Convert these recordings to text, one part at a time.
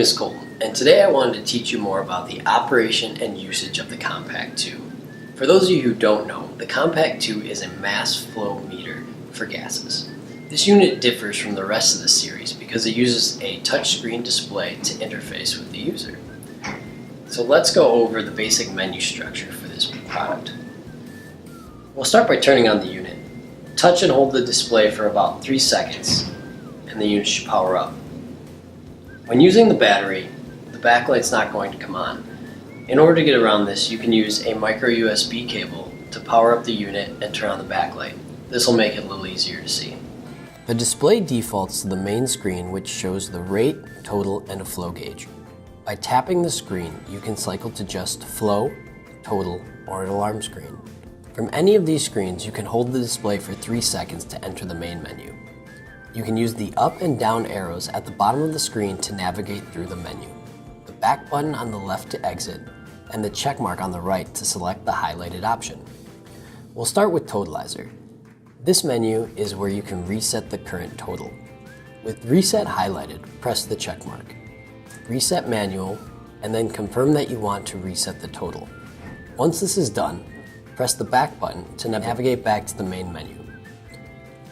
is Cole, and today I wanted to teach you more about the operation and usage of the Compact 2. For those of you who don't know, the Compact 2 is a mass flow meter for gases. This unit differs from the rest of the series because it uses a touchscreen display to interface with the user. So let's go over the basic menu structure for this product. We'll start by turning on the unit. Touch and hold the display for about 3 seconds, and the unit should power up. When using the battery, the backlight's not going to come on. In order to get around this, you can use a micro USB cable to power up the unit and turn on the backlight. This will make it a little easier to see. The display defaults to the main screen, which shows the rate, total, and a flow gauge. By tapping the screen, you can cycle to just flow, total, or an alarm screen. From any of these screens, you can hold the display for 3 seconds to enter the main menu. You can use the up and down arrows at the bottom of the screen to navigate through the menu, the back button on the left to exit, and the check mark on the right to select the highlighted option. We'll start with Totalizer. This menu is where you can reset the current total. With Reset highlighted, press the check mark. Reset Manual, and then confirm that you want to reset the total. Once this is done, press the back button to navigate back to the main menu.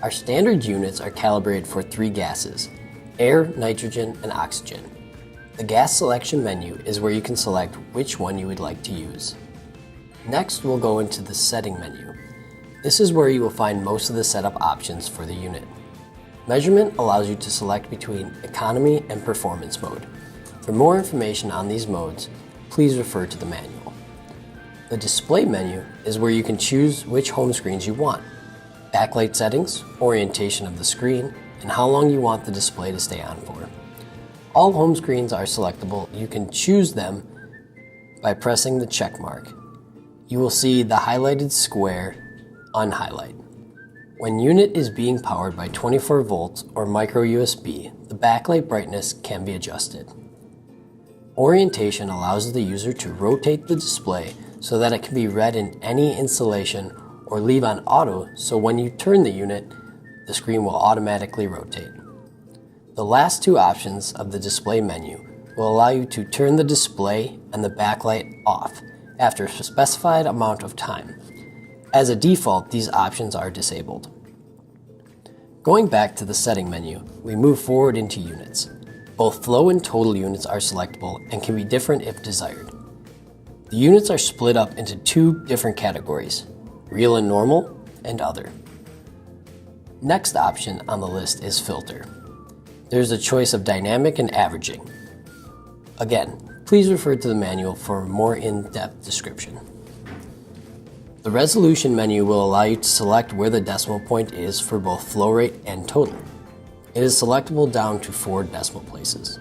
Our standard units are calibrated for 3 gases: air, nitrogen, and oxygen. The gas selection menu is where you can select which one you would like to use. Next, we'll go into the setting menu. This is where you will find most of the setup options for the unit. Measurement allows you to select between economy and performance mode. For more information on these modes, please refer to the manual. The display menu is where you can choose which home screens you want, backlight settings, orientation of the screen, and how long you want the display to stay on for. All home screens are selectable. You can choose them by pressing the check mark. You will see the highlighted square unhighlight. When unit is being powered by 24 volts or micro USB, the backlight brightness can be adjusted. Orientation allows the user to rotate the display so that it can be read in any installation or leave on auto, so when you turn the unit, the screen will automatically rotate. The last 2 options of the display menu will allow you to turn the display and the backlight off after a specified amount of time. As a default, these options are disabled. Going back to the setting menu, we move forward into units. Both flow and total units are selectable and can be different if desired. The units are split up into 2 different categories: real and normal, and other. Next option on the list is filter. There's a choice of dynamic and averaging. Again, please refer to the manual for a more in-depth description. The resolution menu will allow you to select where the decimal point is for both flow rate and total. It is selectable down to 4 decimal places.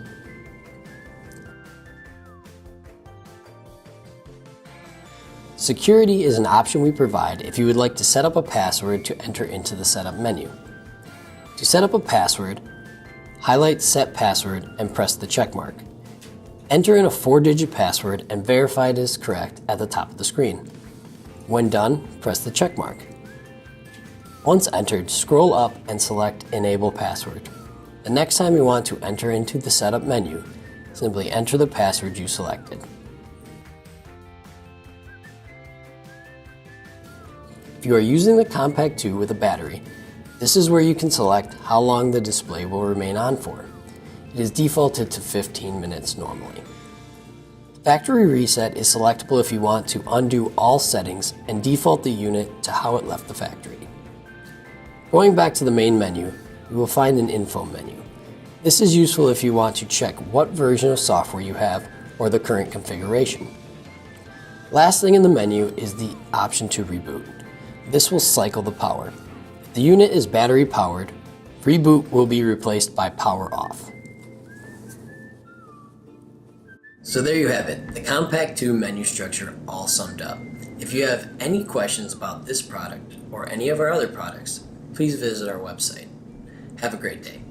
Security is an option we provide if you would like to set up a password to enter into the setup menu. To set up a password, highlight Set Password and press the check mark. Enter in a 4-digit password and verify it is correct at the top of the screen. When done, press the check mark. Once entered, scroll up and select Enable Password. The next time you want to enter into the setup menu, simply enter the password you selected. If you are using the Compact 2 with a battery, this is where you can select how long the display will remain on for. It is defaulted to 15 minutes normally. Factory Reset is selectable if you want to undo all settings and default the unit to how it left the factory. Going back to the main menu, you will find an Info menu. This is useful if you want to check what version of software you have or the current configuration. Last thing in the menu is the option to reboot. This will cycle the power. If the unit is battery powered, reboot will be replaced by power off. So there you have it, the Compact 2 menu structure all summed up. If you have any questions about this product or any of our other products, please visit our website. Have a great day.